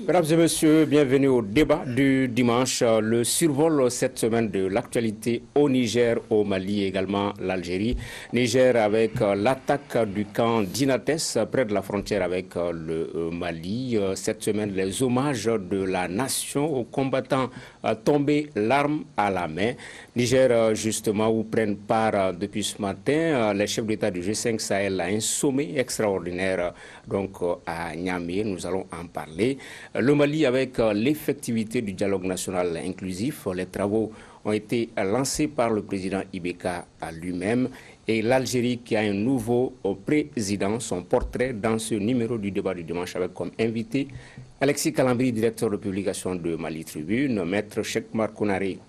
Mesdames et messieurs, bienvenue au débat du dimanche. Le survol cette semaine de l'actualité au Niger, au Mali et également l'Algérie. Niger avec l'attaque du camp d'Inates près de la frontière avec le Mali. Cette semaine, les hommages de la nation aux combattants tombés l'arme à la main. Niger, justement, où prennent part depuis ce matin les chefs d'État du G5 Sahel à un sommet extraordinaire donc à Niamey. Nous allons en parler. Le Mali avec l'effectivité du dialogue national inclusif. Les travaux ont été lancés par le président Ibeka lui-même. Et l'Algérie qui a un nouveau président, son portrait dans ce numéro du débat du dimanche avec comme invité Alexis Kalambri, directeur de publication de Mali Tribune, maître Cheikh Markounari,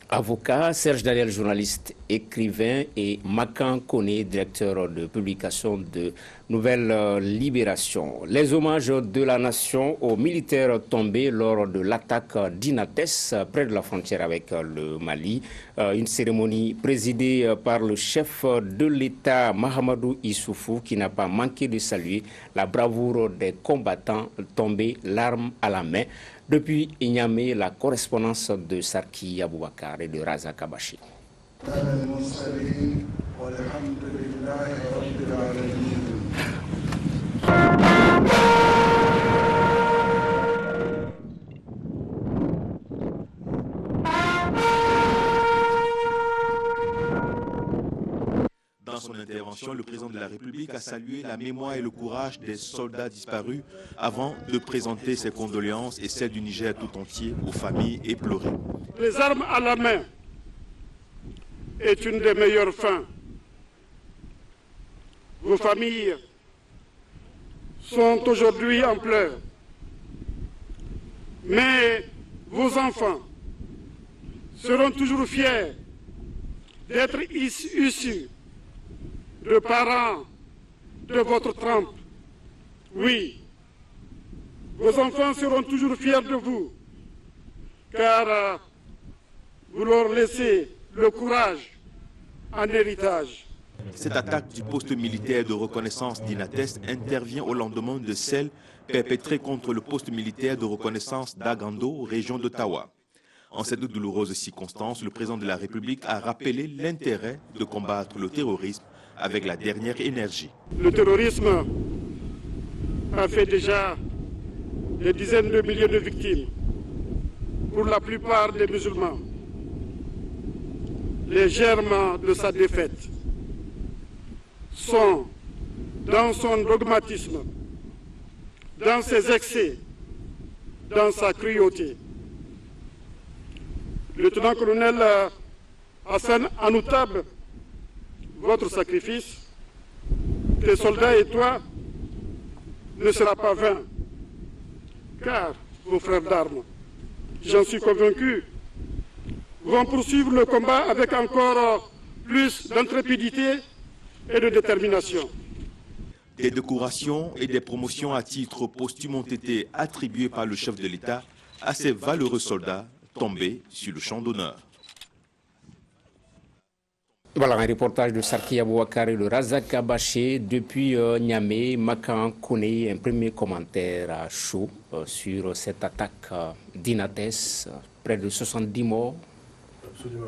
avocat, Serge Daniel, journaliste, écrivain, et Makan Kone, directeur de publication de Nouvelle Libération. Les hommages de la nation aux militaires tombés lors de l'attaque d'Inates près de la frontière avec le Mali. Une cérémonie présidée par le chef de l'État Mahamadou Issoufou qui n'a pas manqué de saluer la bravoure des combattants tombés l'arme à la main. Depuis Niamey, la correspondance de Sarki Aboubakar et de Raza Kabashi. Dans son intervention, le président de la République a salué la mémoire et le courage des soldats disparus avant de présenter ses condoléances et celles du Niger tout entier aux familles éplorées. Les armes à la main est une des meilleures fins. Vos familles sont aujourd'hui en pleurs, mais vos enfants seront toujours fiers d'être issus de parents de votre trempe. Oui, vos enfants seront toujours fiers de vous, car vous leur laissez le courage en héritage. Cette attaque du poste militaire de reconnaissance d'Inates intervient au lendemain de celle perpétrée contre le poste militaire de reconnaissance d'Agando, région d'Ottawa. En cette douloureuse circonstance, le président de la République a rappelé l'intérêt de combattre le terrorisme avec la dernière énergie. Le terrorisme a fait déjà des dizaines de milliers de victimes, pour la plupart des musulmans. Les germes de sa défaite sont dans son dogmatisme, dans ses excès, dans sa cruauté. Lieutenant-colonel Hassan Anoutab, votre sacrifice, tes soldats et toi, ne sera pas vain, car vos frères d'armes, j'en suis convaincu, vont poursuivre le combat avec encore plus d'intrépidité et de détermination. Des décorations et des promotions à titre posthume ont été attribuées par le chef de l'État à ces valeureux soldats tombés sur le champ d'honneur. Voilà un reportage de Sarki Aboubakar et de Razak Kabaché depuis Niamey. Makan Kone, un premier commentaire à chaud sur cette attaque d'Inates, près de 70 morts. Absolument.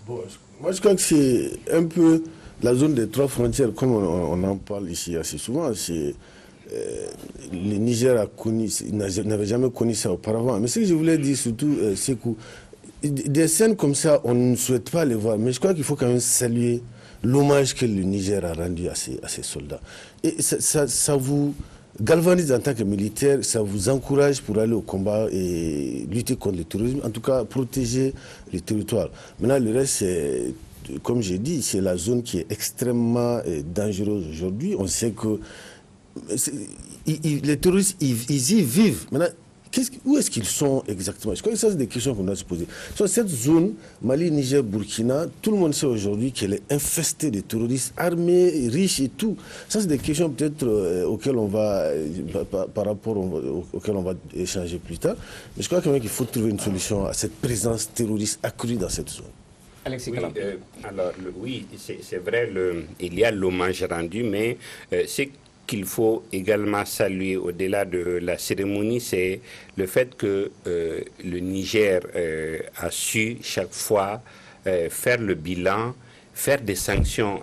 Bon, moi je crois que c'est un peu la zone des trois frontières, comme on en parle ici assez souvent. Le Niger n'avait jamais connu ça auparavant. Mais ce que je voulais dire surtout, c'est que des scènes comme ça, on ne souhaite pas les voir, mais je crois qu'il faut quand même saluer l'hommage que le Niger a rendu à ses soldats. Et ça vous galvanise en tant que militaire, ça vous encourage pour aller au combat et lutter contre le terrorisme, en tout cas protéger les territoires. Maintenant, le reste, comme j'ai dit, c'est la zone qui est extrêmement dangereuse aujourd'hui. On sait que les terroristes, ils y vivent. Maintenant, Où est-ce qu'ils sont exactement? Je crois que ça, c'est des questions qu'on doit se poser. Sur cette zone, Mali, Niger, Burkina, tout le monde sait aujourd'hui qu'elle est infestée de terroristes armés, riches et tout. Ça, c'est des questions peut-être auxquelles on va, auxquelles on va échanger plus tard. Mais je crois quand même qu'il faut trouver une solution à cette présence terroriste accrue dans cette zone. Alexis Oui, Kalam. oui, c'est vrai, il y a l'hommage rendu, mais c'est qu'il faut également saluer au-delà de la cérémonie, c'est le fait que le Niger a su chaque fois faire le bilan, faire des sanctions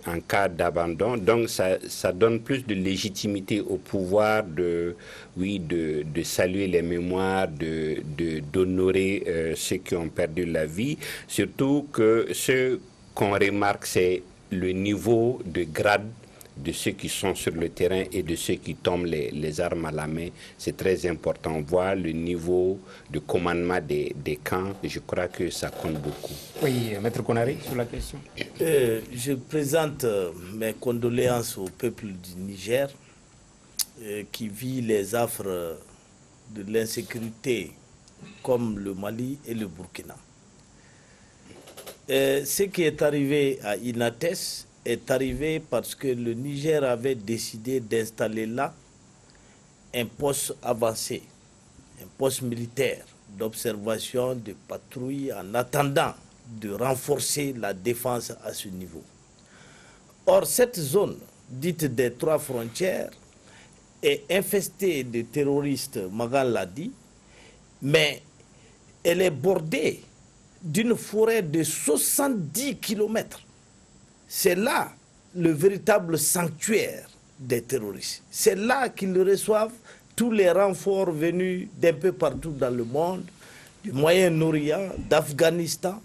en cas d'abandon. Donc ça donne plus de légitimité au pouvoir de saluer les mémoires, d'honorer ceux qui ont perdu la vie. Surtout que ce qu'on remarque, c'est le niveau de grade de ceux qui sont sur le terrain et de ceux qui tombent les armes à la main. C'est très important. On voit le niveau de commandement des camps. Je crois que ça compte beaucoup. Oui, Maître Konaré, sur la question. Je présente mes condoléances au peuple du Niger qui vit les affres de l'insécurité comme le Mali et le Burkina. Ce qui est arrivé à Inates est arrivé parce que le Niger avait décidé d'installer là un poste avancé, un poste militaire d'observation, de patrouille, en attendant de renforcer la défense à ce niveau. Or, cette zone, dite des 3 frontières, est infestée de terroristes, Magal l'a dit, mais elle est bordée d'une forêt de 70 km. C'est là le véritable sanctuaire des terroristes. C'est là qu'ils reçoivent tous les renforts venus d'un peu partout dans le monde, du Moyen-Orient, d'Afghanistan.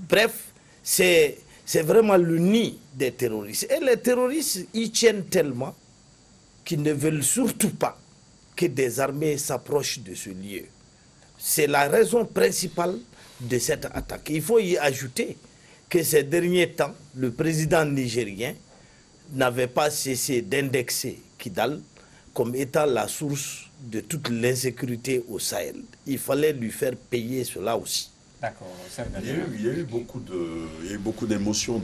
Bref, c'est vraiment le nid des terroristes. Et les terroristes y tiennent tellement qu'ils ne veulent surtout pas que des armées s'approchent de ce lieu. C'est la raison principale de cette attaque. Il faut y ajouter que ces derniers temps, le président nigérien n'avait pas cessé d'indexer Kidal comme étant la source de toute l'insécurité au Sahel. Il fallait lui faire payer cela aussi. D'accord. Il y a eu beaucoup d'émotions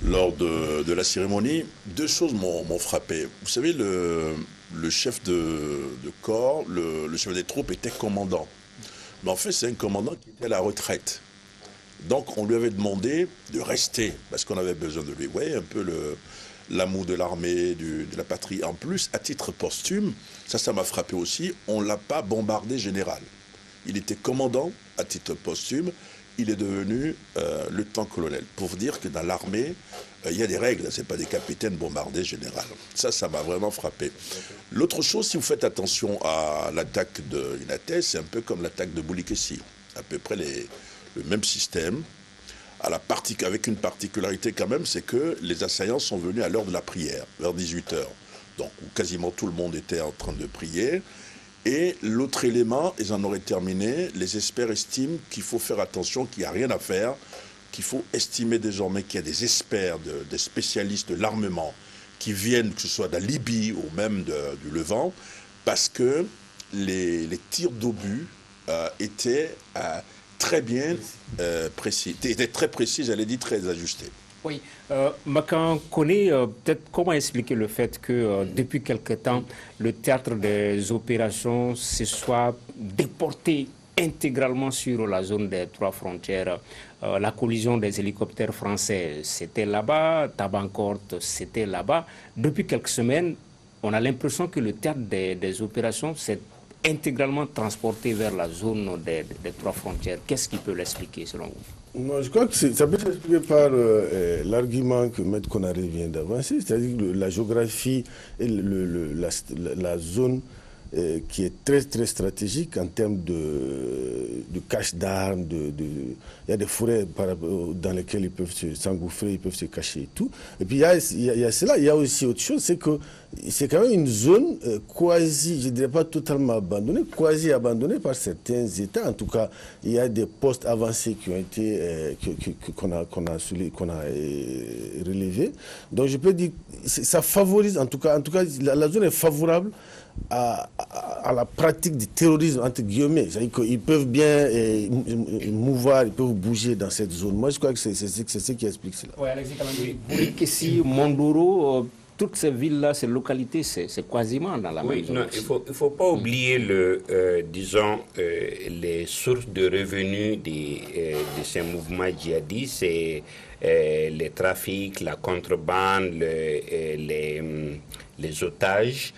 lors de la cérémonie. 2 choses m'ont frappé. Vous savez, le chef de corps, le chef des troupes était commandant. Mais en fait, c'est un commandant qui était à la retraite. Donc, on lui avait demandé de rester, parce qu'on avait besoin de lui. Vous voyez un peu l'amour de l'armée, de la patrie. En plus, à titre posthume, ça m'a frappé aussi, on ne l'a pas bombardé général. Il était commandant à titre posthume, il est devenu lieutenant-colonel. Pour dire que dans l'armée, il y a des règles, ce n'est pas des capitaines bombardés général. Ça m'a vraiment frappé. L'autre chose, si vous faites attention à l'attaque de Inates, c'est un peu comme l'attaque de Boulikessi. À peu près le même système, avec une particularité quand même, c'est que les assaillants sont venus à l'heure de la prière, vers 18h. Donc, où quasiment tout le monde était en train de prier. Et l'autre élément, ils en auraient terminé, les experts estiment qu'il faut faire attention, qu'il n'y a rien à faire, qu'il faut estimer désormais qu'il y a des experts, des spécialistes de l'armement qui viennent, que ce soit de la Libye ou même du Levant, parce que les tirs d'obus étaient très bien précis, étaient très précis, j'allais dire très ajustés. Oui, Makan connaît peut-être comment expliquer le fait que depuis quelque temps, le théâtre des opérations se soit déporté intégralement sur la zone des 3 frontières. La collision des hélicoptères français, c'était là-bas, Tabankort, c'était là-bas. Depuis quelques semaines, on a l'impression que le théâtre des opérations s'est intégralement transporté vers la zone des 3 frontières. Qu'est-ce qui peut l'expliquer selon vous? Non, je crois que ça peut s'expliquer par l'argument que M. Konaré vient d'avancer, c'est-à-dire que la géographie et la zone qui est très très stratégique en termes de cache d'armes, il y a des forêts dans lesquelles ils peuvent s'engouffrer, ils peuvent se cacher et tout. Et puis il y a cela, il y a aussi autre chose, c'est que c'est quand même une zone quasi, je ne dirais pas totalement abandonnée, quasi abandonnée par certains États. En tout cas, il y a des postes avancés qui ont été qu'on a relevés. Donc je peux dire, ça favorise, en tout cas la zone est favorable à la pratique du terrorisme, entre guillemets. C'est-à-dire qu'ils peuvent bien mouvoir, ils peuvent bouger dans cette zone. Moi, je crois que c'est ce qui explique cela. Oui, Alexis Kalambi, Bourikessi, Mondoro, toutes ces villes-là, ces localités, c'est quasiment dans la même zone. Non, il faut pas oublier disons, les sources de revenus de ces mouvements djihadistes, c'est les trafics, la contrebande, les otages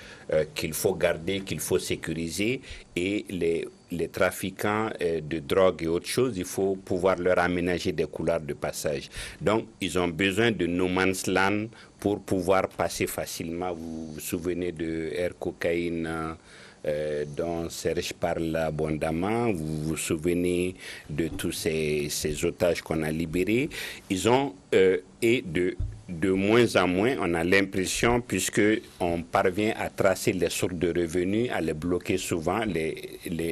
qu'il faut garder, qu'il faut sécuriser, et les trafiquants de drogue et autres choses, il faut pouvoir leur aménager des couloirs de passage. Donc, ils ont besoin de no man's land pour pouvoir passer facilement. Vous vous souvenez de Air Cocaïne dont Serge parle abondamment, vous vous souvenez de tous ces otages qu'on a libérés. Ils ont, et de moins en moins, on a l'impression, puisqu'on parvient à tracer les sources de revenus, à les bloquer souvent,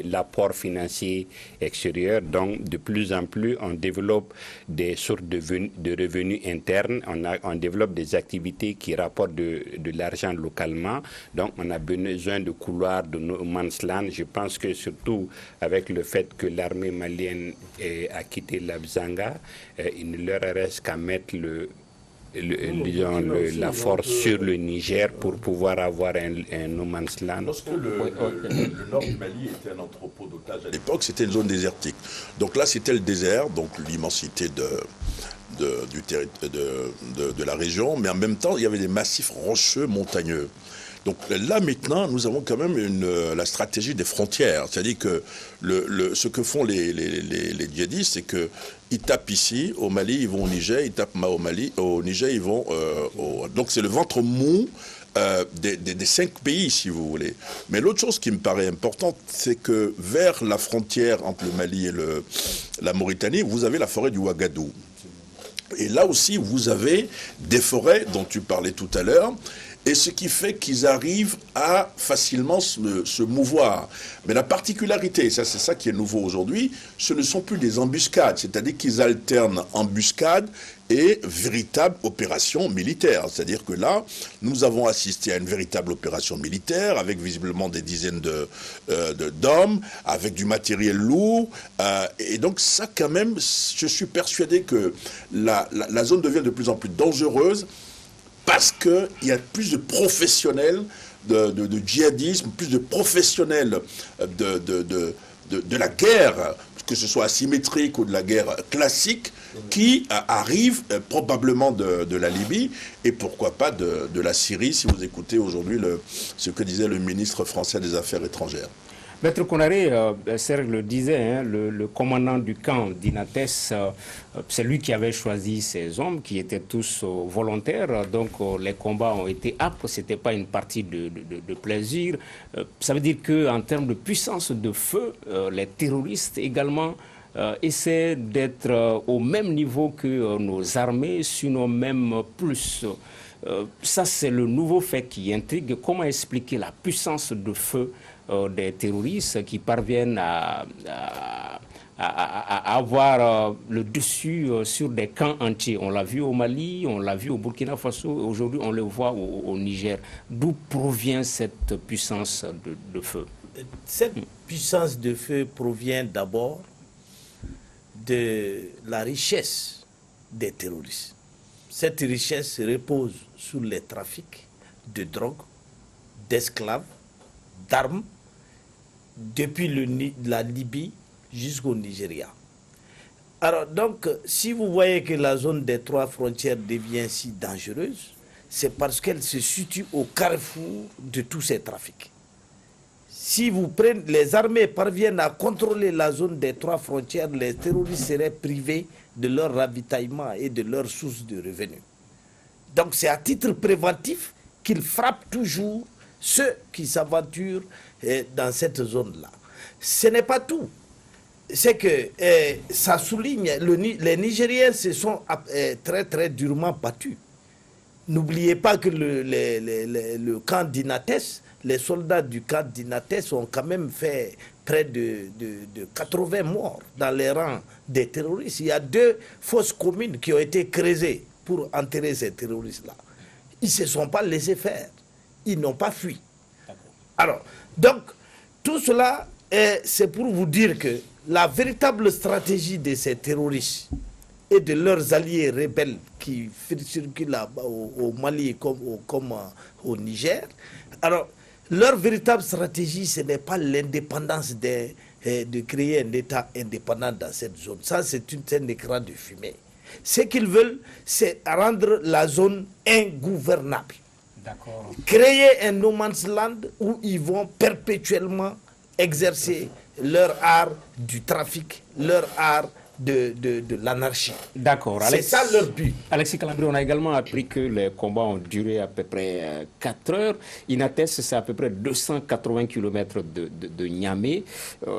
l'apport financier extérieur. Donc, de plus en plus, on développe des sources de revenus internes, on développe des activités qui rapportent de l'argent localement. Donc, on a besoin de couloirs de no man's land. Je pense que surtout avec le fait que l'armée malienne a quitté l'Abzanga, il ne leur reste qu'à mettre la force sur le Niger pour pouvoir avoir un no man's land. Lorsque le nord du Mali était un entrepôt d'otages à l'époque, c'était une zone désertique. Donc là, c'était le désert, donc l'immensité de la région, mais en même temps, il y avait des massifs rocheux montagneux. Donc là, maintenant, nous avons quand même la stratégie des frontières. C'est-à-dire que ce que font les djihadistes, c'est qu'ils tapent ici, au Mali, ils vont au Niger, ils tapent au Niger, ils vont donc c'est le ventre mou des 5 pays, si vous voulez. Mais l'autre chose qui me paraît importante, c'est que vers la frontière entre le Mali et la Mauritanie, vous avez la forêt du Ouagadou. Et là aussi, vous avez des forêts dont tu parlais tout à l'heure, et ce qui fait qu'ils arrivent à facilement se mouvoir. Mais la particularité, c'est ça qui est nouveau aujourd'hui, ce ne sont plus des embuscades, c'est-à-dire qu'ils alternent embuscades et véritable opération militaire. C'est-à-dire que là, nous avons assisté à une véritable opération militaire avec visiblement des dizaines d'hommes, avec du matériel lourd. Et donc ça, quand même, je suis persuadé que la zone devient de plus en plus dangereuse parce qu'il y a plus de professionnels de djihadisme, plus de professionnels de la guerre, que ce soit asymétrique ou de la guerre classique, qui arrivent probablement de la Libye et pourquoi pas de la Syrie, si vous écoutez aujourd'hui ce que disait le ministre français des Affaires étrangères. Maître Konaré, Serge le disait, hein, le commandant du camp d'Inates, c'est lui qui avait choisi ces hommes qui étaient tous volontaires, donc les combats ont été âpres, ce n'était pas une partie de plaisir. Ça veut dire qu'en termes de puissance de feu, les terroristes également essaient d'être au même niveau que nos armées, sinon même plus. Ça, c'est le nouveau fait qui intrigue. Comment expliquer la puissance de feu des terroristes qui parviennent à avoir le dessus sur des camps entiers? On l'a vu au Mali, on l'a vu au Burkina Faso, aujourd'hui on le voit au Niger. D'où provient cette puissance de feu? Cette puissance de feu provient d'abord de la richesse des terroristes. Cette richesse repose sur les trafics de drogue, d'esclaves, d'armes, depuis la Libye jusqu'au Nigeria. Alors donc, si vous voyez que la zone des 3 frontières devient si dangereuse, c'est parce qu'elle se situe au carrefour de tous ces trafics. Si vous prenez, les armées parviennent à contrôler la zone des 3 frontières, les terroristes seraient privés de leur ravitaillement et de leurs sources de revenus. Donc c'est à titre préventif qu'ils frappent toujours ceux qui s'aventurent dans cette zone-là. Ce n'est pas tout. C'est que ça souligne, les Nigériens se sont très très durement battus. N'oubliez pas que le camp d'Inates, les soldats du camp d'Inates ont quand même fait près de 80 morts dans les rangs des terroristes. Il y a 2 fosses communes qui ont été creusées pour enterrer ces terroristes-là. Ils ne se sont pas laissés faire. Ils n'ont pas fui. Alors, donc, tout cela, c'est pour vous dire que la véritable stratégie de ces terroristes et de leurs alliés rebelles qui circulent là-bas au Mali comme au Niger, alors, leur véritable stratégie, ce n'est pas l'indépendance de créer un État indépendant dans cette zone. Ça, c'est un écran de fumée. Ce qu'ils veulent, c'est rendre la zone ingouvernable. Créer un no man's land où ils vont perpétuellement exercer leur art du trafic, leur art de l'anarchie. D'accord. C'est ça leur but. Alexis Calabri, on a également appris que les combats ont duré à peu près 4 heures. Inates, c'est à peu près 280 km de Niamey.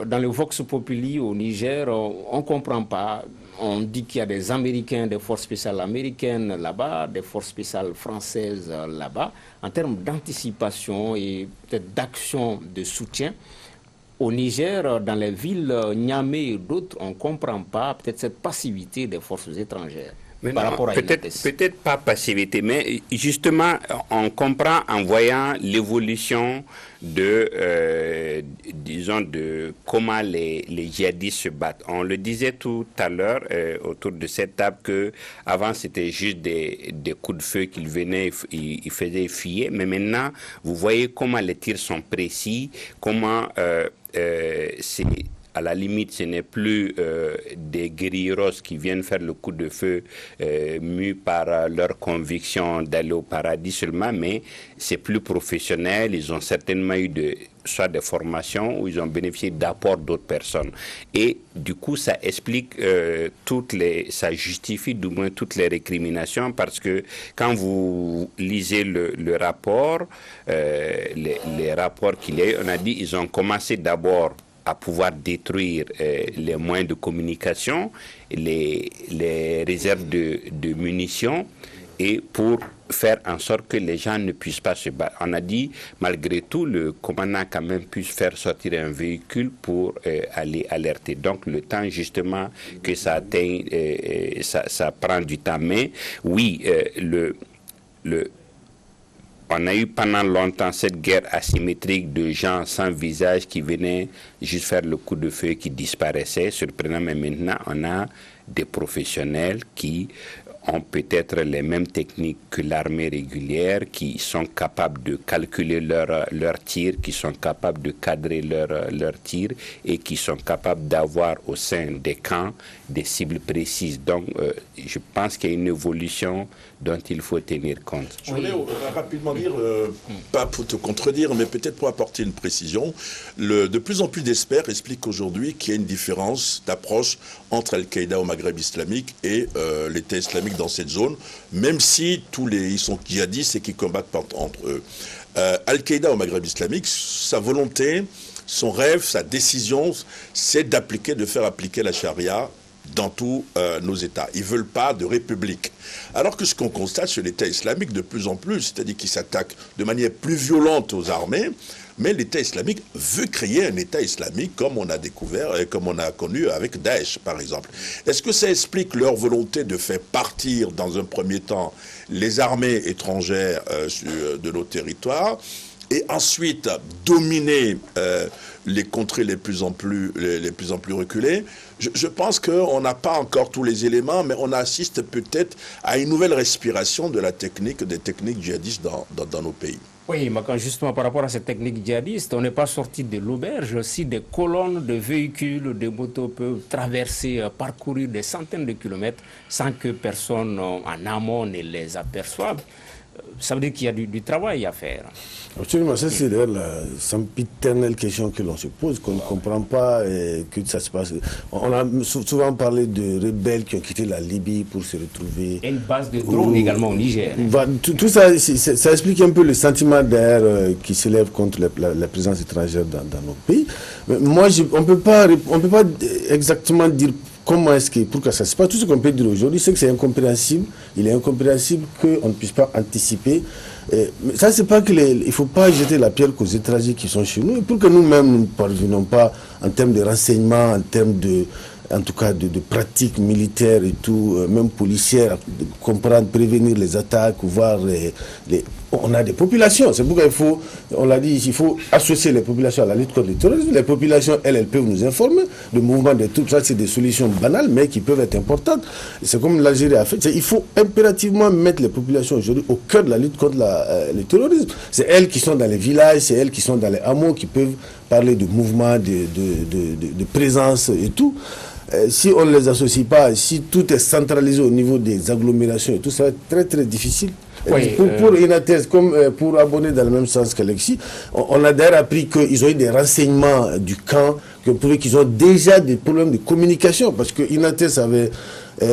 Dans le Vox Populi au Niger, on ne comprend pas. On dit qu'il y a des Américains, des forces spéciales américaines là-bas, des forces spéciales françaises là-bas. En termes d'anticipation et peut-être d'action de soutien, au Niger, dans les villes Niamey et d'autres, on ne comprend pas peut-être cette passivité des forces étrangères. Peut-être pas passivité, mais justement, on comprend en voyant l'évolution disons, de comment les djihadistes se battent. On le disait tout à l'heure autour de cette table que avant c'était juste des coups de feu qu'ils venaient, ils faisaient fuir, mais maintenant, vous voyez comment les tirs sont précis, comment c'est... À la limite, ce n'est plus des guerrieros qui viennent faire le coup de feu mus par leur conviction d'aller au paradis seulement, mais c'est plus professionnel. Ils ont certainement eu soit des formations où ils ont bénéficié d'apports d'autres personnes. Et du coup, ça explique ça justifie du moins toutes les récriminations parce que quand vous lisez le rapport, les rapports qu'il y a eu, on a dit ils ont commencé d'abord à pouvoir détruire les moyens de communication, les réserves de munitions, et pour faire en sorte que les gens ne puissent pas se battre. On a dit, malgré tout, le commandant a quand même pu faire sortir un véhicule pour aller alerter. Donc, le temps, justement, que ça atteigne, ça prend du temps. Mais, oui, on a eu pendant longtemps cette guerre asymétrique de gens sans visage qui venaient juste faire le coup de feu, qui disparaissaient, surprenant, mais maintenant on a des professionnels qui ont peut-être les mêmes techniques que l'armée régulière, qui sont capables de calculer leurs tirs, qui sont capables de cadrer leurs tirs et qui sont capables d'avoir au sein des camps des cibles précises. Donc, je pense qu'il y a une évolution dont il faut tenir compte. Je voulais rapidement dire, pas pour te contredire, mais peut-être pour apporter une précision. De plus en plus d'experts expliquent aujourd'hui qu'il y a une différence d'approche entre Al-Qaïda au Maghreb islamique et l'État islamique dans cette zone, même si ils sont djihadistes et qui combattent entre eux. Al-Qaïda au Maghreb islamique, sa volonté, son rêve, sa décision, c'est de faire appliquer la charia dans tous nos États. Ils ne veulent pas de république. Alors que ce qu'on constate chez l'État islamique de plus en plus, c'est-à-dire qu'il s'attaque de manière plus violente aux armées, mais l'État islamique veut créer un État islamique comme on a découvert et comme on a connu avec Daesh, par exemple. Est-ce que ça explique leur volonté de faire partir, dans un premier temps, les armées étrangères de nos territoires et ensuite dominer les contrées les plus en plus reculées? Je pense qu'on n'a pas encore tous les éléments, mais on assiste peut-être à une nouvelle respiration des techniques djihadistes dans nos pays. Oui, mais quand justement par rapport à cette technique djihadiste, on n'est pas sorti de l'auberge. Si des colonnes de véhicules, de motos peuvent traverser, parcourir des centaines de kilomètres sans que personne en amont ne les aperçoive, ça veut dire qu'il y a du travail à faire. Absolument, ça c'est la sempiternelle question que l'on se pose, qu'on ne comprend pas que ça se passe. On a souvent parlé de rebelles qui ont quitté la Libye pour se retrouver... Et une base de drones également au Niger. Tout ça, ça explique un peu le sentiment d'air qui s'élève contre la présence étrangère dans nos pays. Mais moi, on ne peut pas exactement dire comment est-ce que, pour que ça se passe. Tout ce qu'on peut dire aujourd'hui, c'est que c'est incompréhensible. Il est incompréhensible qu'on ne puisse pas anticiper. Mais ça, c'est pas il ne faut pas jeter la pierre qu'aux étrangers qui sont chez nous. Et pour que nous-mêmes, nous ne parvenons pas, en termes de renseignements, en termes en tout cas de pratiques militaires et tout, même policières, de comprendre, prévenir les attaques, voir on a des populations. C'est pourquoi on l'a dit, il faut associer les populations à la lutte contre le terrorisme. Les populations, elles peuvent nous informer. Le mouvement des troupes, ça, c'est des solutions banales, mais qui peuvent être importantes. C'est comme l'Algérie a fait. Il faut impérativement mettre les populations aujourd'hui au cœur de la lutte contre le terrorisme. C'est elles qui sont dans les villages, c'est elles qui sont dans les hameaux, qui peuvent parler de mouvement, de présence et tout. Si on ne les associe pas, si tout est centralisé au niveau des agglomérations et tout, ça va être très très difficile. Oui, pour Inates, comme pour abonner dans le même sens qu'Alexis, on a d'ailleurs appris qu'ils ont eu des renseignements du camp qui ont prouvé qu'ils ont déjà des problèmes de communication, parce que Inates avait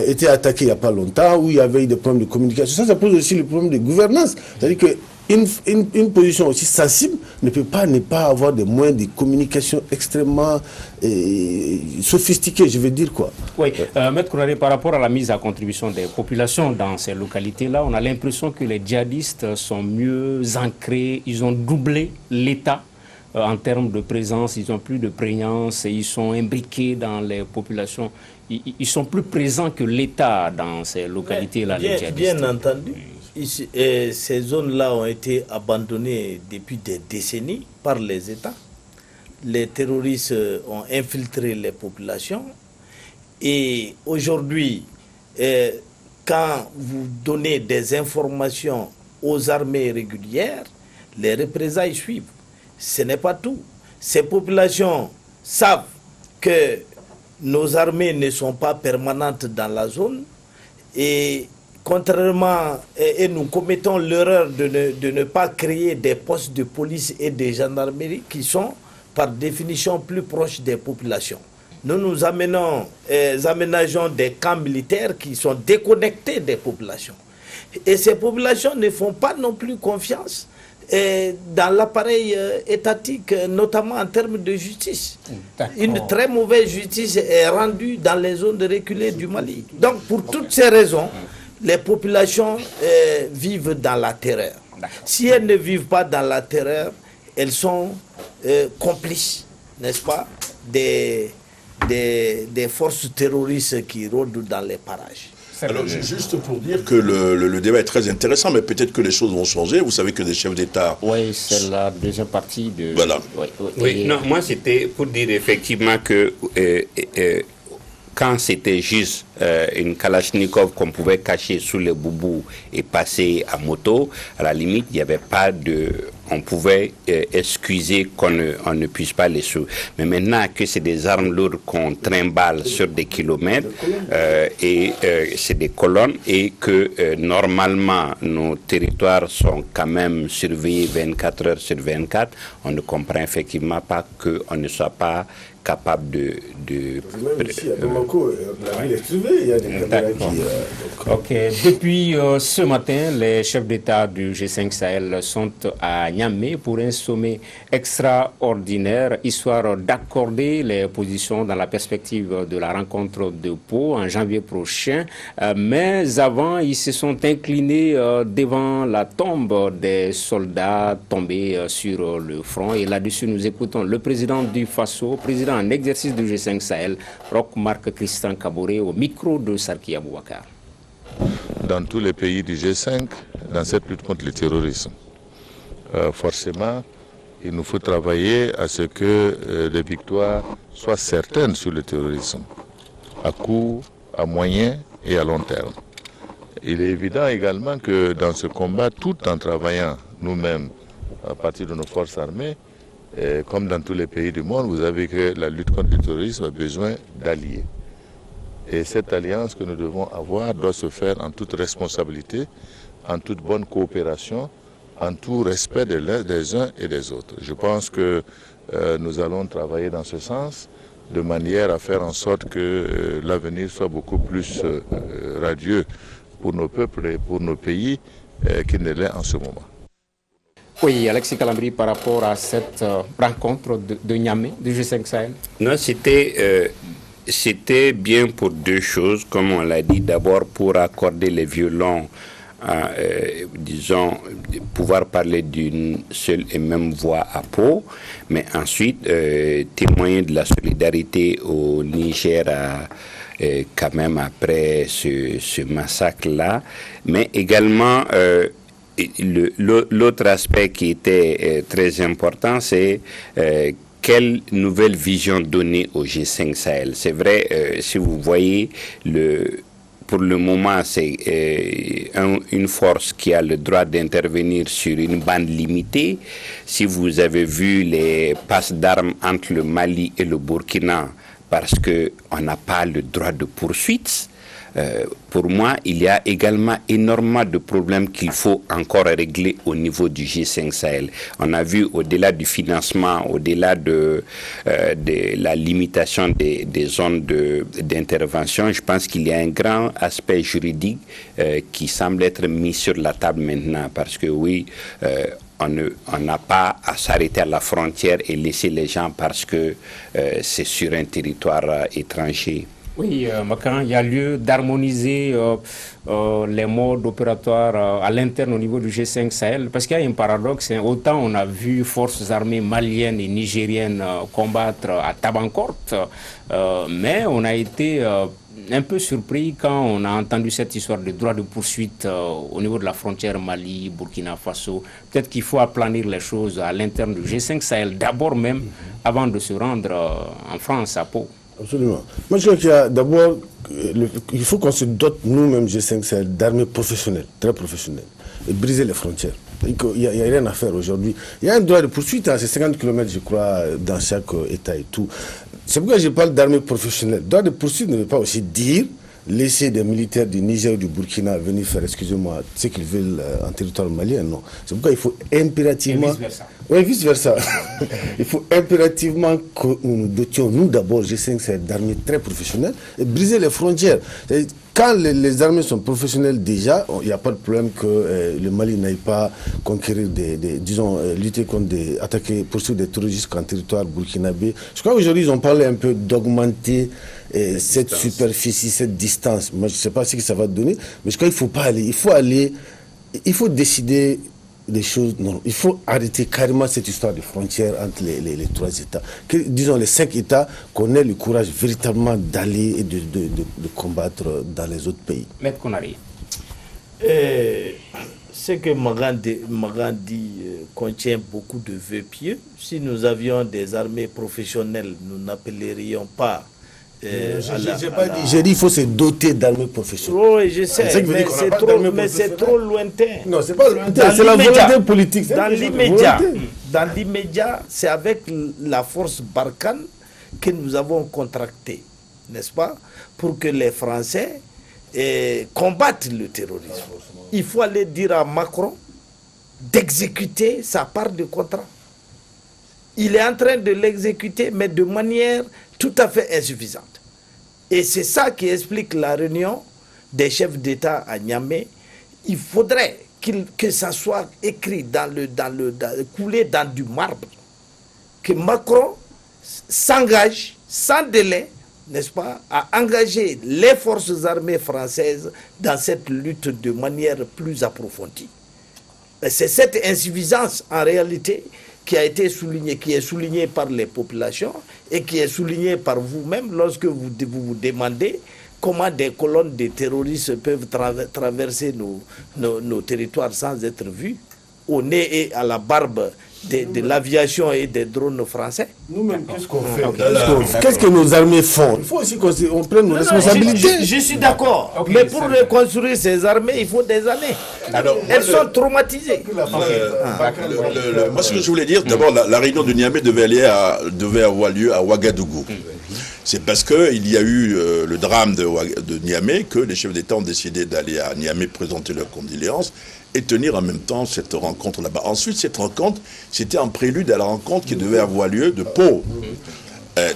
été attaqué il n'y a pas longtemps, où il y avait eu des problèmes de communication. Ça pose aussi le problème de gouvernance. C'est-à-dire que une position aussi sensible ne peut pas ne pas avoir des moyens de communication extrêmement sophistiqués, je veux dire quoi. Oui, Maître Kourare, par rapport à la mise à contribution des populations dans ces localités-là, on a l'impression que les djihadistes sont mieux ancrés, ils ont doublé l'État en termes de présence, ils ont plus de prégnance et ils sont imbriqués dans les populations. Ils sont plus présents que l'État dans ces localités-là, les djihadistes. Bien entendu. Ici, ces zones-là ont été abandonnées depuis des décennies par les États. Les terroristes ont infiltré les populations. Et aujourd'hui, quand vous donnez des informations aux armées régulières, les représailles suivent. Ce n'est pas tout. Ces populations savent que nos armées ne sont pas permanentes dans la zone et contrairement, et nous commettons l'erreur de ne pas créer des postes de police et de gendarmerie qui sont par définition plus proches des populations. Nous aménageons des camps militaires qui sont déconnectés des populations. Et ces populations ne font pas non plus confiance dans l'appareil étatique, notamment en termes de justice. Une très mauvaise justice est rendue dans les zones reculées du Mali. Donc pour toutes ces raisons, les populations vivent dans la terreur. Si elles ne vivent pas dans la terreur, elles sont complices, n'est-ce pas, des forces terroristes qui rôdent dans les parages. Alors, juste pour dire que le débat est très intéressant, mais peut-être que les choses vont changer. Vous savez que des chefs d'État... Oui, c'est la deuxième partie de... Voilà. Oui, non, moi, c'était pour dire effectivement que quand c'était juste une Kalachnikov qu'on pouvait cacher sous les boubous et passer à moto, à la limite, il n'y avait pas de... On pouvait excuser qu'on ne puisse pas les sous. Mais maintenant que c'est des armes lourdes qu'on trimballe sur des kilomètres, et c'est des colonnes, et que normalement nos territoires sont quand même surveillés 24 heures sur 24, on ne comprend effectivement pas qu'on ne soit pas capable de... Même ici, à Bamako, la ville est surveillée, il y a des caméras qui... Ok. Depuis ce matin, les chefs d'État du G5 Sahel sont à Niamey pour un sommet extraordinaire, histoire d'accorder les positions dans la perspective de la rencontre de Pau en janvier prochain. Mais avant, ils se sont inclinés devant la tombe des soldats tombés sur le front. Et là-dessus, nous écoutons le président du FASO, président en exercice du G5 Sahel, Roch Marc Christian Kaboré, au micro de Sarki Abouakar. Dans tous les pays du G5, dans cette lutte contre le terrorisme, forcément, il nous faut travailler à ce que les victoires soient certaines sur le terrorisme, à court, à moyen et à long terme. Il est évident également que dans ce combat, tout en travaillant nous-mêmes à partir de nos forces armées, comme dans tous les pays du monde, vous savez que la lutte contre le terrorisme a besoin d'alliés. Et cette alliance que nous devons avoir doit se faire en toute responsabilité, en toute bonne coopération, en tout respect des uns et des autres. Je pense que nous allons travailler dans ce sens, de manière à faire en sorte que l'avenir soit beaucoup plus radieux pour nos peuples et pour nos pays qu'il ne l'est en ce moment. Oui, Alexis Calambri, par rapport à cette rencontre de Niamey, du G5 Sahel. Non, c'était bien pour deux choses, comme on l'a dit. D'abord, pour accorder les violons, disons, pouvoir parler d'une seule et même voix à Pau, mais ensuite, témoigner de la solidarité au Niger quand même après ce massacre-là, mais également l'autre aspect qui était très important, c'est quelle nouvelle vision donner au G5 Sahel. C'est vrai, si vous voyez, pour le moment, c'est une force qui a le droit d'intervenir sur une bande limitée. Si vous avez vu les passes d'armes entre le Mali et le Burkina, parce qu'on n'a pas le droit de poursuite, pour moi, il y a également énormément de problèmes qu'il faut encore régler au niveau du G5 Sahel. On a vu au-delà du financement, au-delà de la limitation des zones d'intervention, je pense qu'il y a un grand aspect juridique qui semble être mis sur la table maintenant, parce que oui, on n'a pas à s'arrêter à la frontière et laisser les gens parce que c'est sur un territoire étranger. Oui, Makan, il y a lieu d'harmoniser les modes opératoires à l'interne au niveau du G5 Sahel, parce qu'il y a un paradoxe. Autant on a vu forces armées maliennes et nigériennes combattre à Tabankort, mais on a été un peu surpris quand on a entendu cette histoire de droit de poursuite au niveau de la frontière Mali-Burkina Faso. Peut-être qu'il faut aplanir les choses à l'interne du G5 Sahel, d'abord même, avant de se rendre en France, à Pau. Absolument. Moi, je crois qu'il y a d'abord, il faut qu'on se dote nous-mêmes, G5 Sahel, d'armées professionnelles, très professionnelles, et briser les frontières. Il n'y a rien à faire aujourd'hui. Il y a un droit de poursuite, c'est 50 km, je crois, dans chaque État et tout. C'est pourquoi je parle d'armées professionnelles. Le droit de poursuite ne veut pas aussi dire laisser des militaires du Niger ou du Burkina venir faire, excusez-moi, ce qu'ils veulent en territoire malien, non. C'est pourquoi il faut impérativement... Et vice-versa. Oui, vice-versa. Il faut impérativement que nous dotions, nous d'abord, G5, c'est d'armées très professionnelles, et briser les frontières. Quand les armées sont professionnelles déjà, il n'y a pas de problème que le Mali n'aille pas conquérir disons, lutter contre attaquer, poursuivre des terroristes en territoire burkinabé. Je crois qu'aujourd'hui, ils ont parlé un peu d'augmenter cette superficie, cette distance. Moi, je ne sais pas ce que ça va donner, mais je crois qu'il ne faut pas aller. Il faut décider des choses. Non, il faut arrêter carrément cette histoire de frontières entre les trois États. Disons, les 5 États qu'on ait le courage véritablement d'aller et de combattre dans les autres pays. Maître Konari. Ce que Magan dit contient beaucoup de vœux pieux. Si nous avions des armées professionnelles, nous n'appellerions pas. J'ai dit qu'il faut se doter d'armées professionnelles. Oui, je sais, mais c'est trop lointain. Non, c'est pas lointain, c'est la volonté politique. Dans l'immédiat, c'est avec la force Barkhane que nous avons contracté, n'est-ce pas, pour que les Français combattent le terrorisme. Il faut aller dire à Macron d'exécuter sa part de contrat. Il est en train de l'exécuter, mais de manière tout à fait insuffisante. Et c'est ça qui explique la réunion des chefs d'État à Niamey. Il faudrait que ça soit écrit coulé dans du marbre, que Macron s'engage sans délai, n'est-ce pas, à engager les forces armées françaises dans cette lutte de manière plus approfondie. C'est cette insuffisance, en réalité, qui a été souligné, qui est souligné par les populations et qui est souligné par vous-même lorsque vous vous demandez comment des colonnes de terroristes peuvent traverser nos territoires sans être vus, au nez et à la barbe de l'aviation et des drones français. Nous-mêmes, qu'est-ce qu'on fait? Qu'est-ce que nos armées font? Il faut aussi qu'on prenne nos responsabilités. Je suis d'accord. Okay, mais pour reconstruire ces armées, il faut des années. Alors, elles sont traumatisées. Moi, ce que je voulais dire, d'abord, la réunion de Niamey devait avoir lieu à Ouagadougou. C'est parce qu'il y a eu le drame de Niamey que les chefs d'État ont décidé d'aller à Niamey présenter leurs condoléances et tenir en même temps cette rencontre là-bas. Ensuite, cette rencontre, c'était en prélude à la rencontre qui devait avoir lieu de Pau.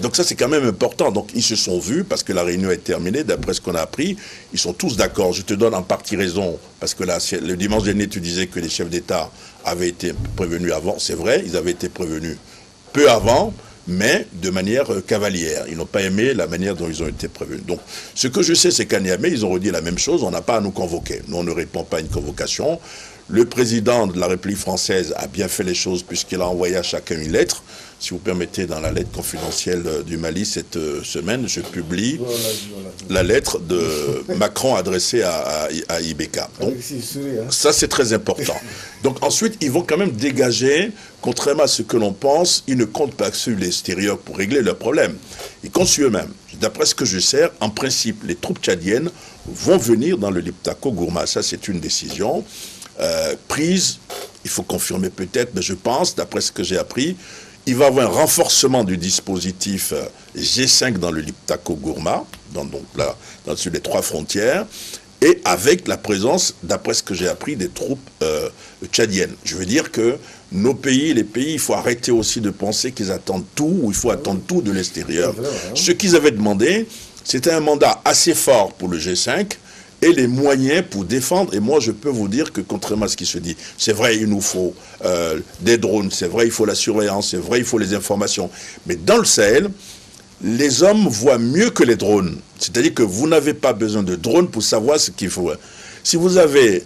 Donc ça, c'est quand même important. Donc ils se sont vus parce que la réunion est terminée. D'après ce qu'on a appris, ils sont tous d'accord. Je te donne en partie raison parce que là, le dimanche dernier, tu disais que les chefs d'État avaient été prévenus avant. C'est vrai, ils avaient été prévenus peu avant, mais de manière cavalière. Ils n'ont pas aimé la manière dont ils ont été prévenus. Donc, ce que je sais, c'est qu'à Niamey, ils ont redit la même chose. On n'a pas à nous convoquer. Nous, on ne répond pas à une convocation. Le président de la République française a bien fait les choses puisqu'il a envoyé à chacun une lettre. Si vous permettez, dans la lettre confidentielle du Mali cette semaine, je publie la lettre de Macron adressée à Ibeka. Donc, ça, c'est très important. Donc, ensuite, ils vont quand même dégager, contrairement à ce que l'on pense, ils ne comptent pas sur l'extérieur pour régler leurs problèmes. Ils comptent sur eux-mêmes. D'après ce que je sais, en principe, les troupes tchadiennes vont venir dans le Liptako-Gourma. Ça, c'est une décision prise. Il faut confirmer peut-être, mais je pense, d'après ce que j'ai appris, il va y avoir un renforcement du dispositif G5 dans le Liptako-Gourma, sur les 3 frontières, et avec la présence, d'après ce que j'ai appris, des troupes tchadiennes. Je veux dire que nos pays, les pays, il faut arrêter aussi de penser qu'ils attendent tout, ou il faut attendre tout de l'extérieur. Ce qu'ils avaient demandé, c'était un mandat assez fort pour le G5, et les moyens pour défendre. Et moi, je peux vous dire que, contrairement à ce qui se dit, c'est vrai, il nous faut des drones, c'est vrai, il faut la surveillance, c'est vrai, il faut les informations. Mais dans le Sahel, les hommes voient mieux que les drones. C'est-à-dire que vous n'avez pas besoin de drones pour savoir ce qu'il faut. Si vous avez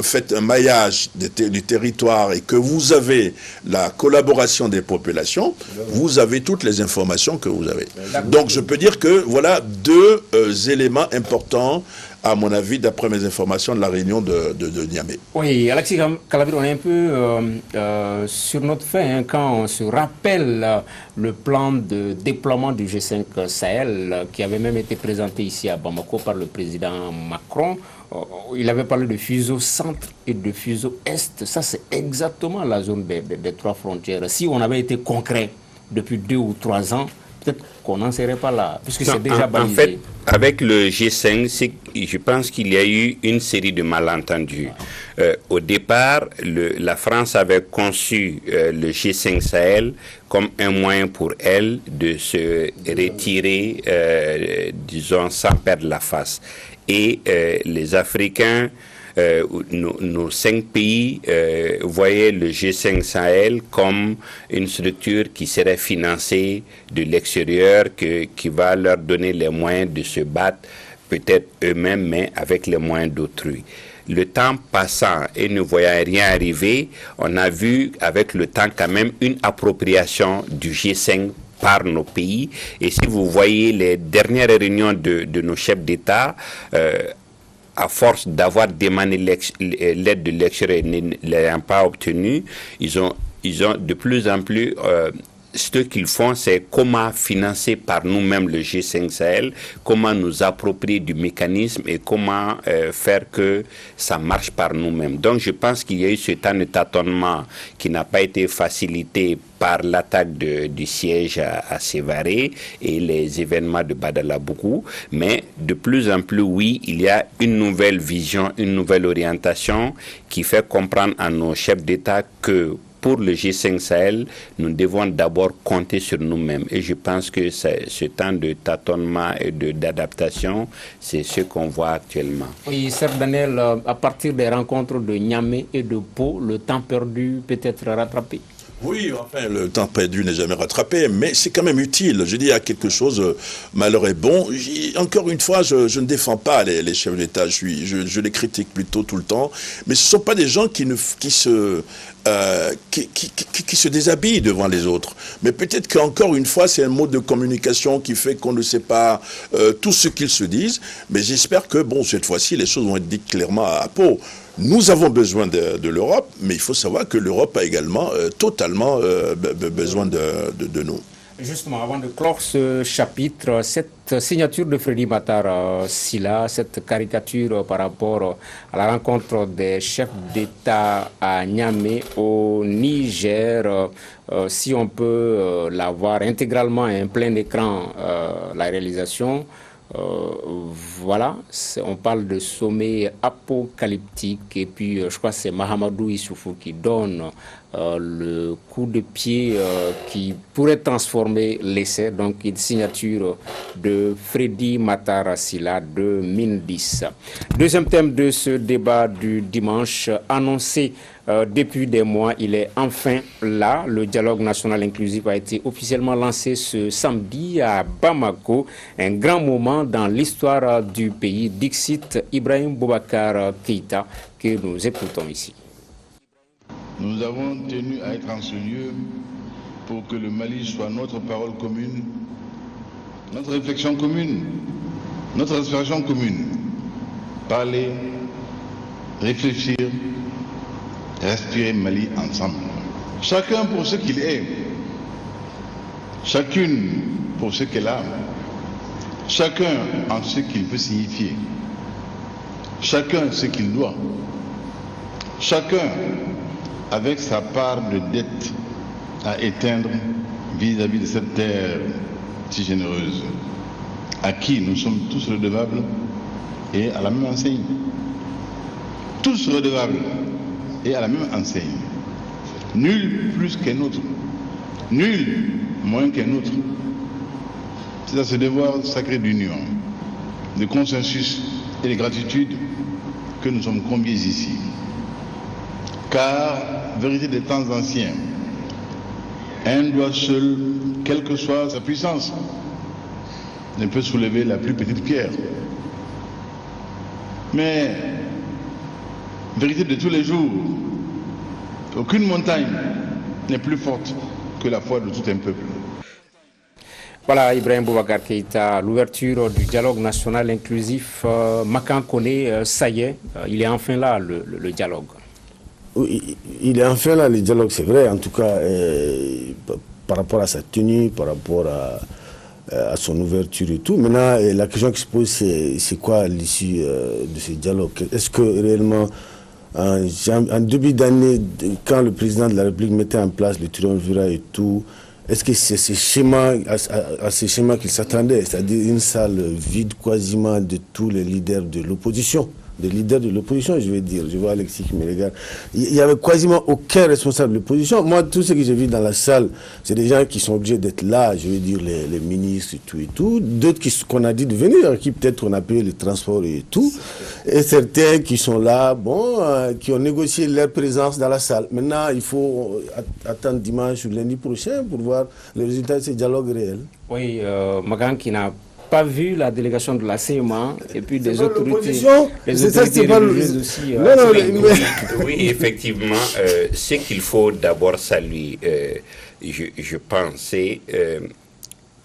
fait un maillage du territoire et que vous avez la collaboration des populations, vous avez toutes les informations que vous avez. Donc je peux dire que voilà 2 éléments importants, à mon avis, d'après mes informations de la réunion de Niamey. Oui, Alexis Calabir, on est un peu sur notre fin quand on se rappelle le plan de déploiement du G5 Sahel qui avait même été présenté ici à Bamako par le président Macron. Il avait parlé de fuseau centre et de fuseau est. Ça, c'est exactement la zone des 3 frontières. Si on avait été concret depuis 2 ou 3 ans, peut-être qu'on n'en serait pas là, puisque c'est déjà balisé. En fait, avec le G5, je pense qu'il y a eu une série de malentendus. Au départ, la France avait conçu le G5 Sahel comme un moyen pour elle de se retirer, disons, sans perdre la face. Et les Africains, nos 5 pays voyaient le G5 Sahel comme une structure qui serait financée de l'extérieur, qui va leur donner les moyens de se battre, peut-être eux-mêmes, mais avec les moyens d'autrui. Le temps passant et ne voyant rien arriver, on a vu avec le temps quand même une appropriation du G5 par nos pays. Et si vous voyez les dernières réunions de nos chefs d'État, à force d'avoir demandé l'aide de l'extérieur et ne l'ayant pas obtenue, ils ont de plus en plus... ce qu'ils font, c'est comment financer par nous-mêmes le G5 Sahel, comment nous approprier du mécanisme et comment faire que ça marche par nous-mêmes. Donc je pense qu'il y a eu ce temps de tâtonnement qui n'a pas été facilité par l'attaque du siège à Sévaré et les événements de Badalabougou. Mais de plus en plus, oui, il y a une nouvelle vision, une nouvelle orientation qui fait comprendre à nos chefs d'État que pour le G5 Sahel, nous devons d'abord compter sur nous-mêmes. Et je pense que ce temps de tâtonnement et d'adaptation, c'est ce qu'on voit actuellement. Oui, Serge Daniel, à partir des rencontres de Niamey et de Pau, le temps perdu peut être rattrapé? Oui, enfin, le temps perdu n'est jamais rattrapé, mais c'est quand même utile. Je dis, il y a quelque chose, malheur est bon. Encore une fois, je ne défends pas les chefs d'État, je les critique plutôt tout le temps, mais ce ne sont pas des gens qui se déshabillent devant les autres. Mais peut-être qu'encore une fois, c'est un mode de communication qui fait qu'on ne sait pas tout ce qu'ils se disent, mais j'espère que, bon, cette fois-ci, les choses vont être dites clairement à Pau. Nous avons besoin de l'Europe, mais il faut savoir que l'Europe a également totalement besoin de nous. Justement, avant de clore ce chapitre, cette signature de Freddy Matar Sylla, cette caricature par rapport à la rencontre des chefs d'État à Niamey au Niger, si on peut la voir intégralement et en plein écran, la réalisation, voilà, on parle de sommet apocalyptique et puis je crois que c'est Mahamadou Issoufou qui donne le coup de pied qui pourrait transformer l'essai, donc une signature de Freddy Matar Sylla 2010. Deuxième thème de ce débat du dimanche, annoncé depuis des mois, il est enfin là. Le dialogue national inclusif a été officiellement lancé ce samedi à Bamako, un grand moment dans l'histoire du pays. Dixit Ibrahim Boubacar Keïta, que nous écoutons ici. nous avons tenu à être en ce lieu pour que le Mali soit notre parole commune, notre réflexion commune, notre aspiration commune. Parler, réfléchir, respirer Mali ensemble. Chacun pour ce qu'il est, chacune pour ce qu'elle a, chacun en ce qu'il peut signifier, chacun ce qu'il doit, chacun avec sa part de dette à éteindre vis-à-vis de cette terre si généreuse, à qui nous sommes tous redevables et à la même enseigne. Tous redevables et à la même enseigne. Nul plus qu'un autre, nul moins qu'un autre. C'est à ce devoir sacré d'union, de consensus et de gratitude que nous sommes conviés ici. Car, vérité des temps anciens, un doigt seul, quelle que soit sa puissance, ne peut soulever la plus petite pierre. Mais, vérité de tous les jours, aucune montagne n'est plus forte que la foi de tout un peuple. Voilà, Ibrahim Boubacar Keïta, l'ouverture du dialogue national inclusif. Makan connaît, ça y est, il est enfin là, le dialogue. Oui, il est enfin là, le dialogue, c'est vrai, en tout cas, par rapport à sa tenue, par rapport à son ouverture et tout. Maintenant, la question qui se pose, c'est quoi l'issue de ce dialogue? Est-ce que réellement, en début d'année, quand le président de la République mettait en place le triumvirat et tout, est-ce que c'est à ces schémas qu'il s'attendait, c'est-à-dire une salle vide quasiment de tous les leaders de l'opposition? Des leaders de l'opposition, je vais dire. Je vois Alexis qui me regarde. Il n'y avait quasiment aucun responsable de l'opposition. Moi, tout ce que j'ai vu dans la salle, c'est des gens qui sont obligés d'être là, je veux dire, les ministres et tout. D'autres qu'on a dit de venir, qui peut-être on a payé le transport et tout. Et certains qui sont là, bon, qui ont négocié leur présence dans la salle. Maintenant, il faut attendre dimanche ou lundi prochain pour voir le résultat de ce dialogue réel. Oui, Magan qui n'a pas vu la délégation de la CEMA et puis des autorités religieuses aussi. Oui, effectivement, ce qu'il faut d'abord saluer, je pense,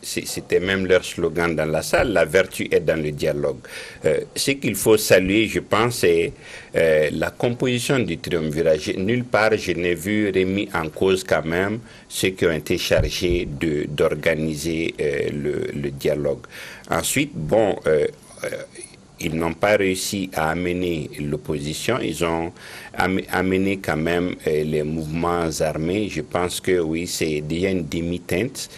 c'était même leur slogan dans la salle, la vertu est dans le dialogue. Ce qu'il faut saluer, je pense, c'est la composition du triumvirat. Nulle part, je n'ai vu remis en cause quand même ceux qui ont été chargés d'organiser le dialogue. Ensuite, bon, ils n'ont pas réussi à amener l'opposition, ils ont amené quand même les mouvements armés. Je pense que oui, c'est déjà une demi-teinte.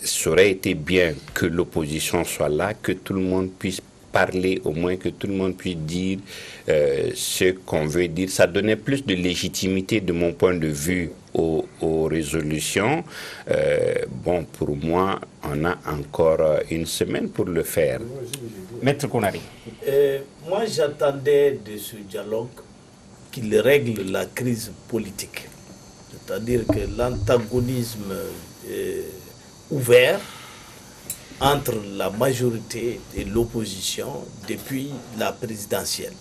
Ça aurait été bien que l'opposition soit là, que tout le monde puisse parler, au moins que tout le monde puisse dire ce qu'on veut dire. Ça donnait plus de légitimité de mon point de vue aux résolutions. Bon, pour moi, on a encore une semaine pour le faire. Maître Konari. Moi, j'attendais de ce dialogue qu'il règle la crise politique. C'est-à-dire que l'antagonisme ouvert entre la majorité et l'opposition depuis la présidentielle.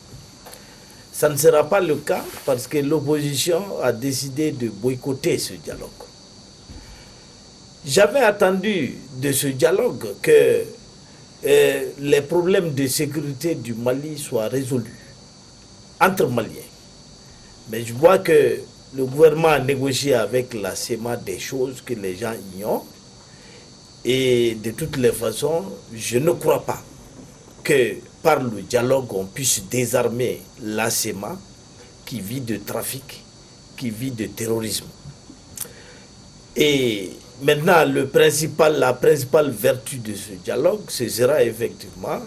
Ça ne sera pas le cas parce que l'opposition a décidé de boycotter ce dialogue. J'avais attendu de ce dialogue que les problèmes de sécurité du Mali soient résolus entre Maliens. Mais je vois que le gouvernement a négocié avec la CEMA des choses que les gens ignorent. Et de toutes les façons, je ne crois pas que par le dialogue, on puisse désarmer la CEMA qui vit de trafic, qui vit de terrorisme. Et maintenant, la principale vertu de ce dialogue, ce sera effectivement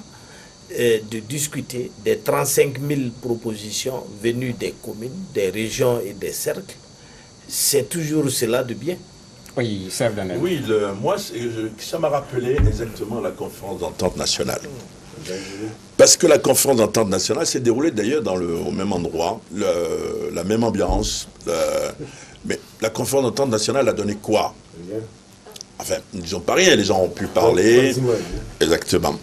de discuter des 35 000 propositions venues des communes, des régions et des cercles. C'est toujours cela de bien. Oui, oui, moi, ça m'a rappelé exactement la conférence d'entente nationale. Parce que la conférence d'entente nationale s'est déroulée d'ailleurs au même endroit, la même ambiance. Mais la conférence d'entente nationale a donné quoi? Enfin, ne disons pas rien, les gens ont pu parler. Exactement.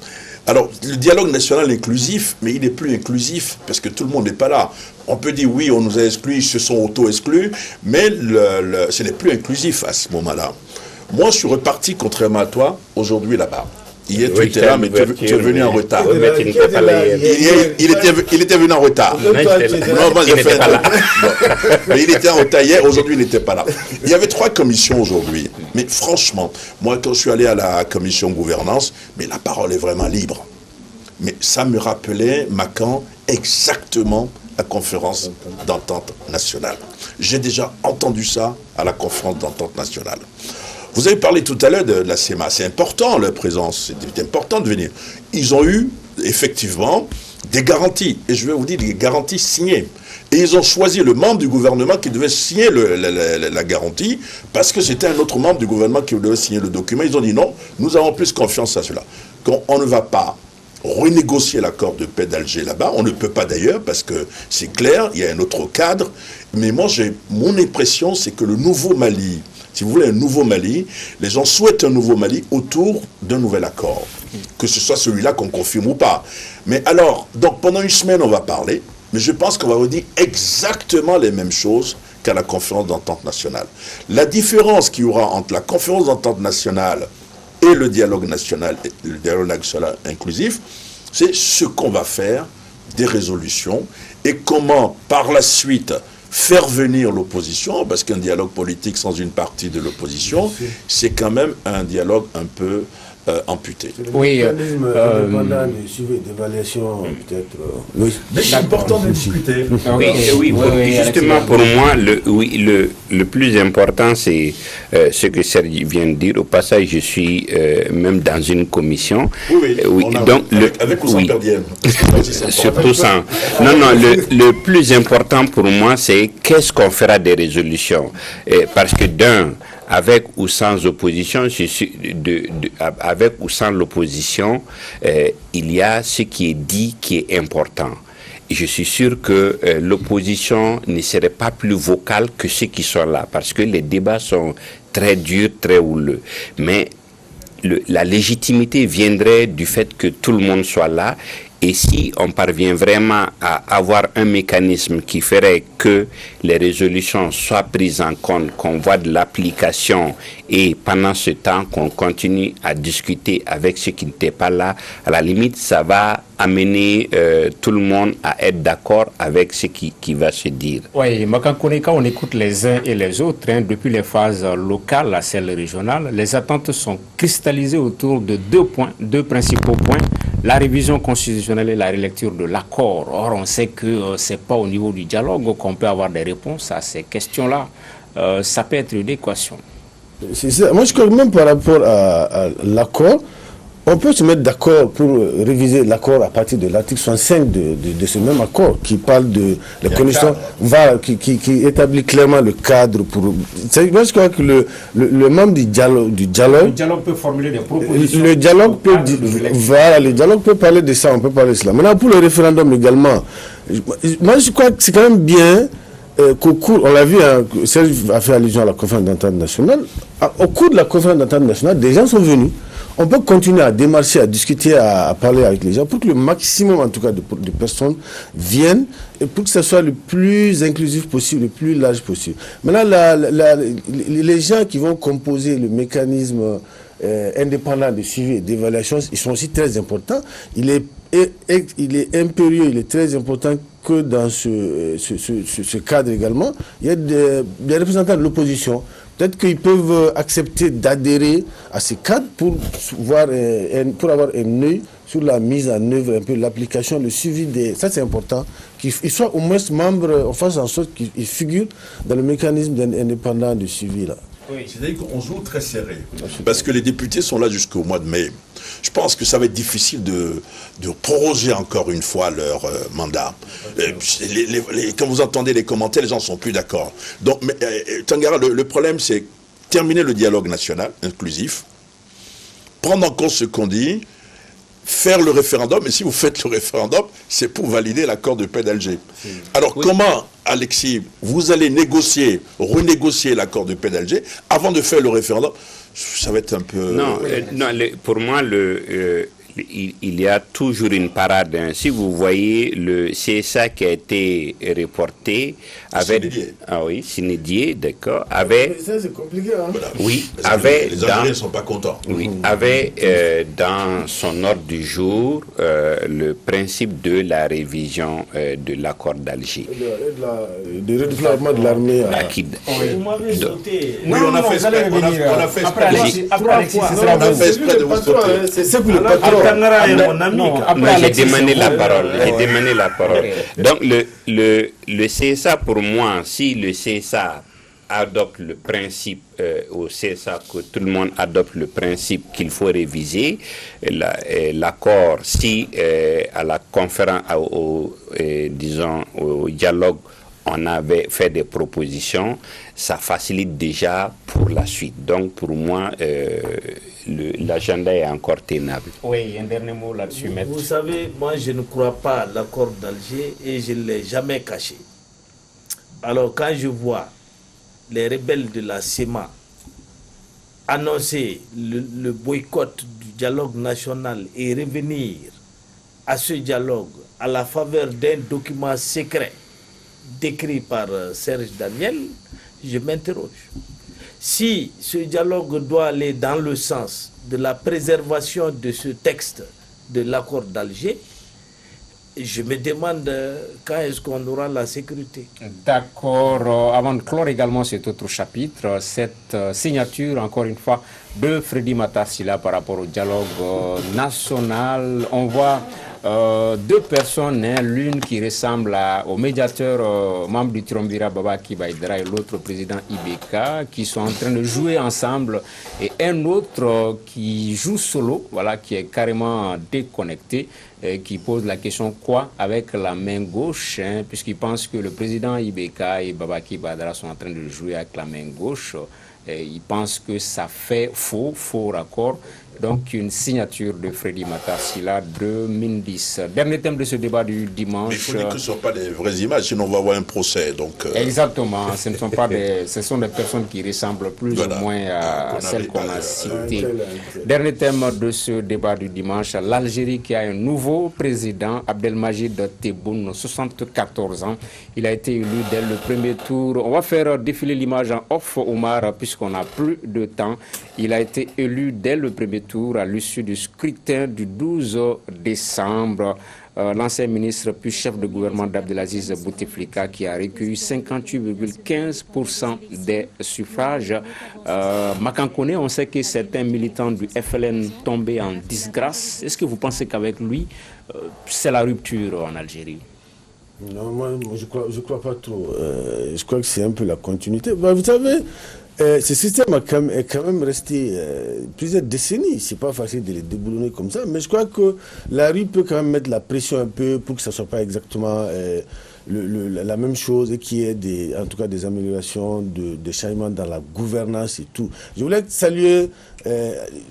Alors, le dialogue national inclusif, mais il n'est plus inclusif parce que tout le monde n'est pas là. On peut dire oui, on nous a exclus, ils se sont auto-exclus, mais ce n'est plus inclusif à ce moment-là. Moi, je suis reparti, contrairement à toi, aujourd'hui là-bas. Hier, tu étais là, mais tu es venu en retard. Oui, mais tu n'étais pas là hier. Il était venu en retard. Non, moi, il n'était pas là. Mais il était en retard hier, aujourd'hui, il n'était pas là. Il y avait 3 commissions aujourd'hui. Mais franchement, moi, quand je suis allé à la commission gouvernance, mais la parole est vraiment libre. Mais ça me rappelait, Macan, exactement la conférence d'entente nationale. J'ai déjà entendu ça à la conférence d'entente nationale. Vous avez parlé tout à l'heure de la CEMA. C'est important, leur présence. C'est important de venir. Ils ont eu, effectivement, des garanties. Et je vais vous dire, des garanties signées. Et ils ont choisi le membre du gouvernement qui devait signer la garantie parce que c'était un autre membre du gouvernement qui devait signer le document. Ils ont dit non, nous avons plus confiance à cela. Quand on ne va pas renégocier l'accord de paix d'Alger là-bas, on ne peut pas d'ailleurs parce que c'est clair, il y a un autre cadre. Mais moi, mon impression, c'est que le nouveau Mali, si vous voulez un nouveau Mali, les gens souhaitent un nouveau Mali autour d'un nouvel accord. Que ce soit celui-là qu'on confirme ou pas. Mais alors, donc pendant une semaine, on va parler, mais je pense qu'on va redire exactement les mêmes choses qu'à la conférence d'entente nationale. La différence qu'il y aura entre la conférence d'entente nationale et le dialogue national inclusif, c'est ce qu'on va faire, des résolutions, et comment, par la suite, faire venir l'opposition, parce qu'un dialogue politique sans une partie de l'opposition, c'est quand même un dialogue un peu amputé. Oui, indépendant de suivi d'évaluation, peut-être. Oui. Mais c'est important de discuter. Oui, justement, pour moi, le plus important, c'est ce que Serge vient de dire. Au passage, je suis même dans une commission. Oui, donc, avec ou sans Perdienne. Surtout sans. Non, le plus important pour moi, c'est qu'est-ce qu'on fera des résolutions. Parce que avec ou sans opposition, avec ou sans l'opposition, il y a ce qui est dit qui est important. Et je suis sûr que l'opposition ne serait pas plus vocale que ceux qui sont là, parce que les débats sont très durs, très houleux. Mais la légitimité viendrait du fait que tout le monde soit là. Et si on parvient vraiment à avoir un mécanisme qui ferait que les résolutions soient prises en compte, qu'on voit de l'application et pendant ce temps qu'on continue à discuter avec ceux qui n'étaient pas là, à la limite ça va amener tout le monde à être d'accord avec ce qui va se dire. Oui, quand on écoute les uns et les autres, depuis les phases locales à celles régionales, les attentes sont cristallisées autour de 2 points, 2 principaux points. La révision constitutionnelle et la relecture de l'accord. Or, on sait que ce n'est pas au niveau du dialogue qu'on peut avoir des réponses à ces questions-là. Ça peut être une équation. Moi, je crois que même par rapport à l'accord, on peut se mettre d'accord pour réviser l'accord à partir de l'article 65 de ce même accord qui parle de la conditions, qui établit clairement le cadre pour. Moi, je crois que le membre du dialogue. Le dialogue peut formuler des propositions. Le dialogue peut parler de ça, on peut parler de cela. Maintenant, pour le référendum également, moi, je crois que c'est quand même bien. Qu'au cours, on l'a vu, Serge a fait allusion à la conférence d'entente nationale. Au cours de la conférence d'entente nationale, des gens sont venus. On peut continuer à démarcher, à discuter, à parler avec les gens pour que le maximum, en tout cas, de personnes viennent et pour que ce soit le plus inclusif possible, le plus large possible. Maintenant, les gens qui vont composer le mécanisme indépendant de suivi et d'évaluation, ils sont aussi très importants. Il est impérieux, il est très important que dans ce cadre également, il y a des représentants de l'opposition. Peut-être qu'ils peuvent accepter d'adhérer à ces cadres pour avoir un œil sur la mise en œuvre, un peu l'application, le suivi des... Ça, c'est important. Qu'ils soient au moins membres, on fasse en sorte qu'ils figurent dans le mécanisme indépendant de suivi, là. Oui. C'est-à-dire qu'on joue très serré. Parce que les députés sont là jusqu'au mois de mai. Je pense que ça va être difficile de proroger encore une fois leur mandat. Quand vous entendez les commentaires, les gens ne sont plus d'accord. Donc, Tangara, le problème, c'est terminer le dialogue national inclusif, prendre en compte ce qu'on dit, faire le référendum, et si vous faites le référendum, c'est pour valider l'accord de paix d'Alger. Alors comment, Alexis, vous allez renégocier l'accord de paix d'Alger avant de faire le référendum? Ça va être un peu... Non, pour moi, il y a toujours une parade. Hein. Si vous voyez le CSA qui a été reporté avec Sinédié, d'accord, avait ça c'est compliqué hein. Voilà. Oui, les avait Algériens ne sont pas contents. Oui, avait dans son ordre du jour le principe de la révision de l'accord d'Alger. De redéploiement de l'armée. Vous m'avez sauté. Oui, on a fait exprès. On a fait exprès. C'est ça que le patron. Tangara est mon ami. J'ai demandé la parole. J'ai demandé la parole. Donc le CSA, pour moi, si le CSA adopte le principe au CSA, que tout le monde adopte le principe qu'il faut réviser l'accord, si à la conférence, disons au dialogue, on avait fait des propositions, ça facilite déjà pour la suite. Donc pour moi, l'agenda est encore tenable. Oui, un dernier mot là-dessus, maître. Vous savez, moi je ne crois pas à l'accord d'Alger et je ne l'ai jamais caché. Alors quand je vois les rebelles de la CEMA annoncer le boycott du dialogue national et revenir à ce dialogue à la faveur d'un document secret décrit par Serge Daniel, je m'interroge. Si ce dialogue doit aller dans le sens de la préservation de ce texte de l'accord d'Alger, je me demande quand est-ce qu'on aura la sécurité. D'accord. Avant de clore également cet autre chapitre, cette signature, encore une fois, de Freddy Matarsila par rapport au dialogue national, on voit deux personnes, hein, l'une qui ressemble au médiateur membre du Triumvirat Babaki Baïdra et l'autre président Ibeka, qui sont en train de jouer ensemble, et un autre qui joue solo, voilà, qui est carrément déconnecté, qui pose la question quoi avec la main gauche, hein, puisqu'il pense que le président Ibeka et Babaki Baïdra sont en train de jouer avec la main gauche. Il pense que ça fait faux raccord. Donc une signature de Freddy Matarsila 2010. Dernier thème de ce débat du dimanche. Mais il faut dire que ce ne sont pas des vraies images, sinon on va avoir un procès. Donc, Exactement, ce ne sont pas ce sont des personnes qui ressemblent plus ou moins à celles qu'on a citées. Dernier thème de ce débat du dimanche, l'Algérie qui a un nouveau président, Abdelmajid Tebboune, 74 ans. Il a été élu dès le premier tour. On va faire défiler l'image en off, Omar, puisqu'on n'a plus de temps. Il a été élu dès le premier tour à l'issue du scrutin du 12 décembre. L'ancien ministre puis chef de gouvernement d'Abdelaziz Bouteflika qui a recueilli 58,15% des suffrages. Makankone, on sait que certains militants du FLN tombaient en disgrâce. Est-ce que vous pensez qu'avec lui, c'est la rupture en Algérie? Non, moi je crois pas trop. Je crois que c'est un peu la continuité. Bah, vous savez, ce système est quand même resté plusieurs décennies. C'est pas facile de les déboulonner comme ça, mais je crois que la rue peut quand même mettre la pression un peu pour que ça soit pas exactement la même chose et qu'il y ait en tout cas des améliorations, des changements dans la gouvernance et tout. Je voulais saluer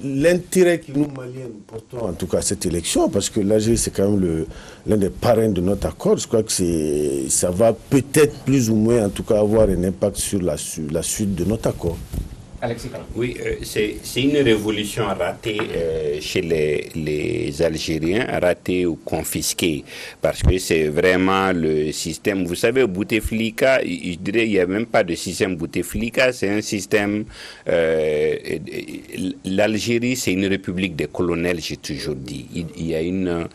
l'intérêt que nous, Maliens, nous portons en tout cas à cette élection, parce que l'Algérie, c'est quand même l'un des parrains de notre accord. Je crois que ça va peut-être plus ou moins, en tout cas, avoir un impact sur la suite de notre accord. Alexis. Oui, c'est une révolution ratée chez les Algériens, ratée ou confisquée, parce que c'est vraiment le système. Vous savez, Bouteflika, je dirais, il n'y a même pas de système Bouteflika, c'est un système. L'Algérie, c'est une république des colonels, j'ai toujours dit. Il y a une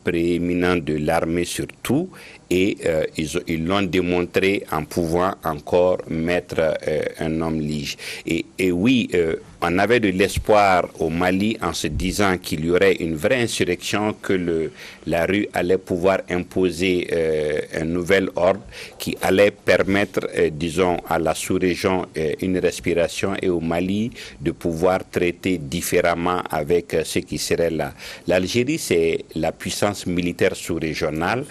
prééminence de l'armée surtout. Et ils l'ont démontré en pouvant encore mettre un homme lige. Et oui, on avait de l'espoir au Mali en se disant qu'il y aurait une vraie insurrection, que la rue allait pouvoir imposer un nouvel ordre qui allait permettre, disons, à la sous-région une respiration et au Mali de pouvoir traiter différemment avec ce qui serait là. L'Algérie, c'est la puissance militaire sous-régionale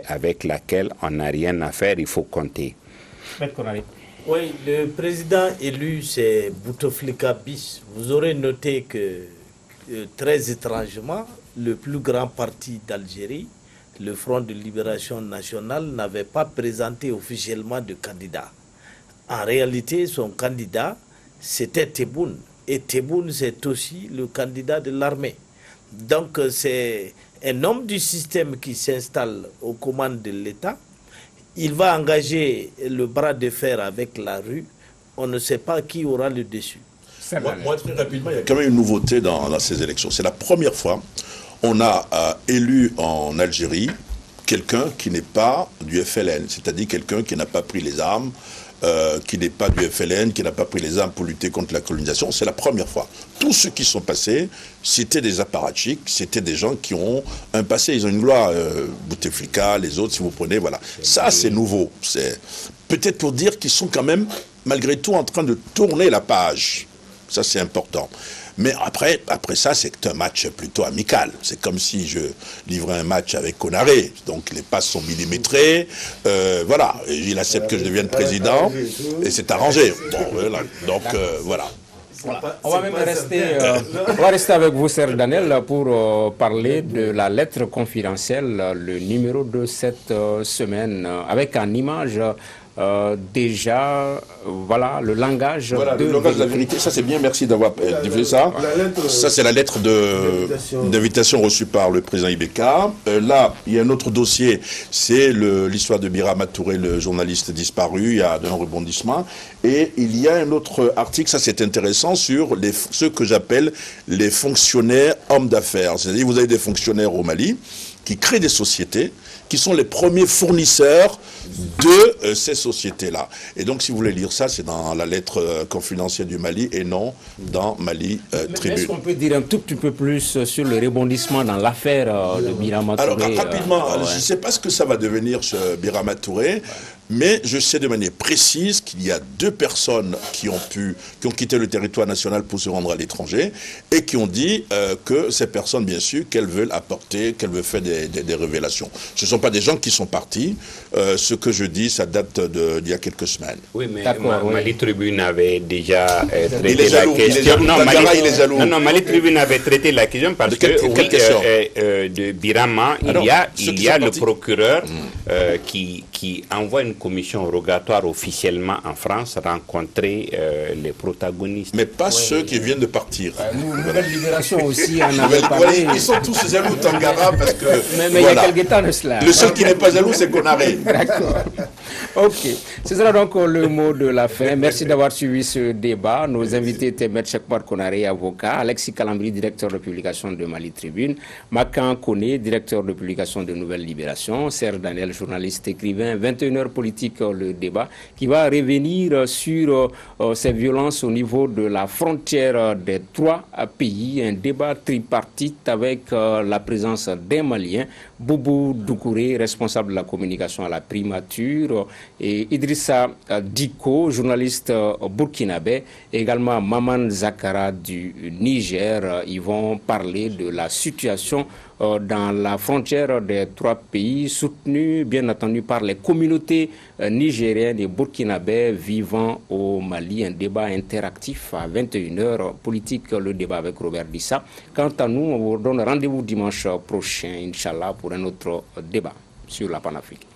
avec laquelle on n'a rien à faire, il faut compter. Oui, le président élu, c'est Bouteflika bis. Vous aurez noté que, très étrangement, le plus grand parti d'Algérie, le Front de Libération Nationale, n'avait pas présenté officiellement de candidat. En réalité, son candidat, c'était Tebboune. Et Tebboune, c'est aussi le candidat de l'armée. Donc c'est un homme du système qui s'installe aux commandes de l'État. Il va engager le bras de fer avec la rue. On ne sait pas qui aura le dessus. Moi, très rapidement, il y a quand même une nouveauté dans ces élections. C'est la première fois on a élu en Algérie quelqu'un qui n'est pas du FLN, c'est-à-dire quelqu'un qui n'a pas pris les armes, qui n'est pas du FLN, qui n'a pas pris les armes pour lutter contre la colonisation. C'est la première fois. Tous ceux qui sont passés, c'était des apparatchiks, c'était des gens qui ont un passé, ils ont une gloire. Bouteflika, les autres, si vous prenez, voilà. Ça, c'est nouveau. C'est peut-être pour dire qu'ils sont quand même, malgré tout, en train de tourner la page. Ça, c'est important. Mais après ça, c'est un match plutôt amical. C'est comme si je livrais un match avec Konaré. Donc les passes sont millimétrées. Voilà. Il accepte que je devienne président. Et c'est arrangé. Bon, voilà. Donc voilà. On va même rester avec vous, Serge Daniel, pour parler de la lettre confidentielle, le numéro de cette semaine, avec en image déjà, voilà, le langage de la vérité. Ça, c'est bien, merci d'avoir diffusé ça. Ça, c'est la lettre d'invitation reçue par le président Ibeka. Là, il y a un autre dossier, c'est l'histoire de Birama Touré, le journaliste disparu. Il y a un rebondissement. Et il y a un autre article, ça c'est intéressant, sur ceux que j'appelle les fonctionnaires hommes d'affaires. C'est-à-dire, vous avez des fonctionnaires au Mali qui créent des sociétés, qui sont les premiers fournisseurs de ces sociétés-là. Et donc, si vous voulez lire ça, c'est dans la lettre confidentielle du Mali et non dans Mali Tribune. Est-ce qu'on peut dire un tout petit peu plus sur le rebondissement dans l'affaire de Birama Touré? Alors, rapidement, je ne sais pas ce que ça va devenir, ce Birama Touré, mais je sais de manière précise qu'il y a 2 personnes qui ont quitté le territoire national pour se rendre à l'étranger et qui ont dit que ces personnes, bien sûr, qu'elles veulent faire des révélations. Ce ne sont pas des gens qui sont partis. Ce que je dis, ça date d'il y a quelques semaines. Oui, mais Mali Tribune avait déjà traité la question. Non, Mali Tribune avait traité la question parce que de Birama, il y a le procureur qui envoie une commission rogatoire officiellement en France rencontrer les protagonistes. Mais pas ceux qui viennent de partir. Nouvelle Libération aussi en avait parlé. Ils sont tous jaloux Tangara parce que... Mais il y a quelques temps de cela. Le seul qui n'est pas jaloux, c'est Konaré. D'accord. Ok. Ce sera donc le mot de la fin. Merci d'avoir suivi ce débat. Nos invités étaient M. Chekbar Konaré, avocat, Alexis Kalambri, directeur de publication de Mali Tribune, Makan Kone, directeur de publication de Nouvelle Libération, Serge Daniel, journaliste, écrivain, 21h politique, le débat, qui va revenir sur ces violences au niveau de la frontière des 3 pays, un débat tripartite avec la présence d'un Malien, Boubou Doucouré, responsable de la communication à la primature, et Idrissa Diko, journaliste burkinabé, et également Maman Zakara du Niger. Ils vont parler de la situation dans la frontière des 3 pays, soutenue bien entendu par les communautés nigériennes et burkinabés vivant au Mali. Un débat interactif à 21h, politique, le débat avec Robert Dissa. Quant à nous, on vous donne rendez-vous dimanche prochain, Inch'Allah, pour un autre débat sur la Panafrique.